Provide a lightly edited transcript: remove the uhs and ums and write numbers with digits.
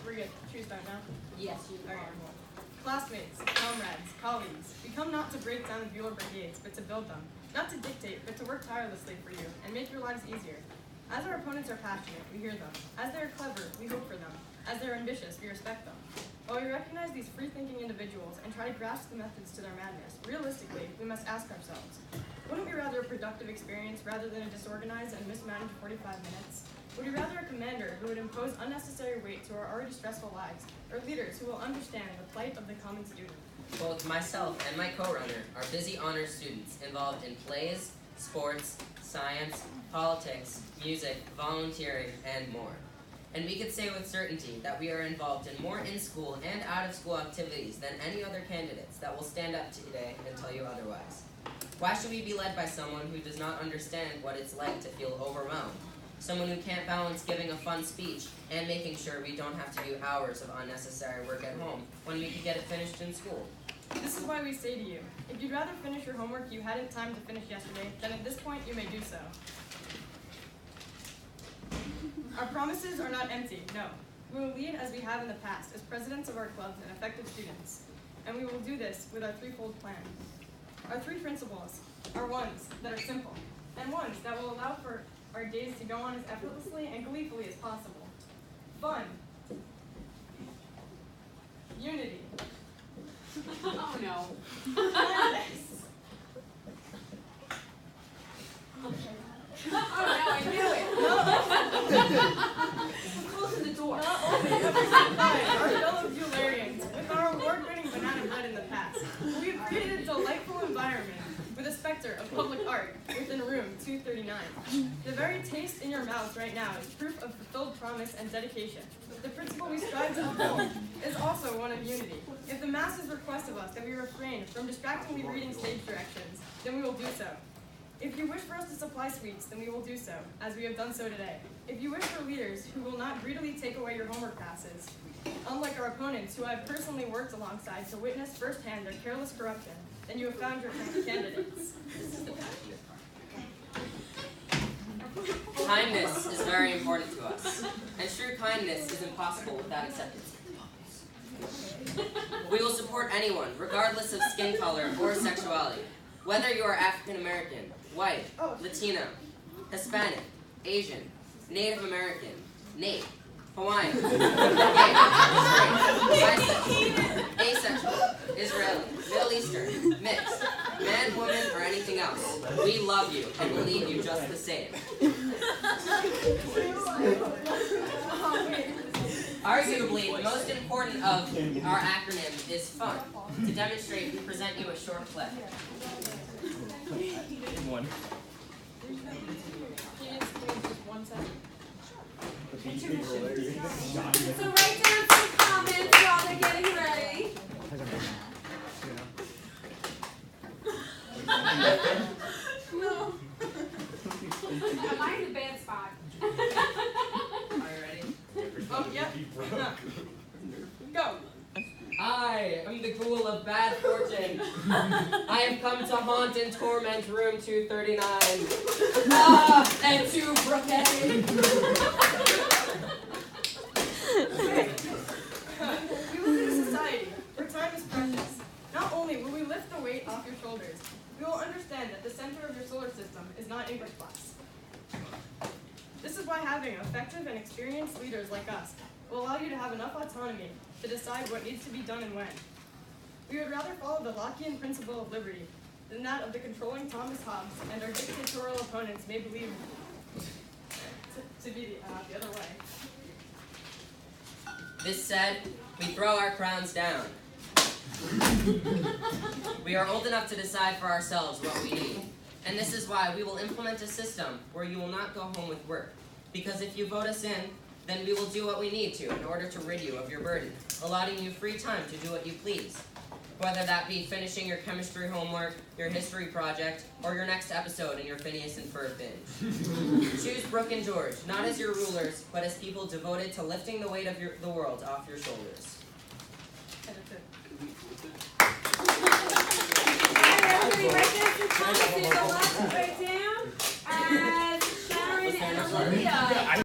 We're good. Should we start now? Yes, you Okay. are. Classmates, comrades, colleagues, we come not to break down the Buhler brigades, but to build them. Not to dictate, but to work tirelessly for you and make your lives easier. As our opponents are passionate, we hear them. As they are clever, we hope for them. As they are ambitious, we respect them. While we recognize these free-thinking individuals and try to grasp the methods to their madness, realistically, we must ask ourselves, wouldn't we rather a productive experience rather than a disorganized and mismanaged 45 minutes? Would we rather a commander who would impose unnecessary weight to our already stressful lives, or leaders who will understand the plight of the common student? Both myself and my co-runner are busy honors students involved in plays, sports, science, politics, music, volunteering, and more. And we could say with certainty that we are involved in more in-school and out-of-school activities than any other candidates that will stand up today and tell you otherwise. Why should we be led by someone who does not understand what it's like to feel overwhelmed? Someone who can't balance giving a fun speech and making sure we don't have to do hours of unnecessary work at home when we could get it finished in school. This is why we say to you, if you'd rather finish your homework you hadn't time to finish yesterday, then at this point you may do so. Our promises are not empty, no. We will lead as we have in the past, as presidents of our clubs and effective students. And we will do this with our threefold plan. Our three principles are ones that are simple, and ones that will allow for our days to go on as effortlessly and gleefully as possible. Fun. Unity. Oh no. Kindness. Oh no, I knew it. I'm closing the door. Not only have we supplied our fellow Buhlerians with our award-winning banana bread in the past, we have created a delightful environment with a specter of public art within room 239. The very taste in your mouths right now is proof of fulfilled promise and dedication. The principle we strive to fulfill is also one of unity. If the masses request of us that we refrain from distractingly reading stage directions, then we will do so. If you wish for us to supply sweets, then we will do so, as we have done so today. If you wish for leaders who will not greedily take away your homework passes, unlike our opponents who I have personally worked alongside to witness firsthand their careless corruption, then you have found your candidates. Kindness is very important to us, and true kindness is impossible without acceptance. We will support anyone, regardless of skin color or sexuality. Whether you are African American, white, Latino, Hispanic, Asian, Native American, Nate, Hawaiian, gay, straight, bisexual, asexual, Israeli, Middle Eastern, mixed, man, woman, or anything else, we love you and will leave you just the same. Arguably, the most important of our acronym is FUN. To demonstrate, we present you a short play. One. So write down some comments while they're getting ready. No. Am I in the bad spot? Are you ready? Oh, yep. Go. I am the ghoul of bad fortune. I have come to haunt and torment room 239. And to Brooke. We live in a society where time is precious. Not only will we lift the weight off your shoulders, we will understand that the center of your solar system is not English class. This is why having effective and experienced leaders like us will allow you to have enough autonomy to decide what needs to be done and when. We would rather follow the Lockean principle of liberty than that of the controlling Thomas Hobbes and our dictatorial opponents may believe to be the other way. This said, we throw our crowns down. We are old enough to decide for ourselves what we need. And this is why we will implement a system where you will not go home with work. Because if you vote us in, then we will do what we need to in order to rid you of your burden, allotting you free time to do what you please. Whether that be finishing your chemistry homework, your history project, or your next episode in your Phineas and Ferb binge. Choose Brooke and George, not as your rulers, but as people devoted to lifting the weight of the world off your shoulders. Everybody write down some comments. There's a lot to write down. As Sharon and Olivia.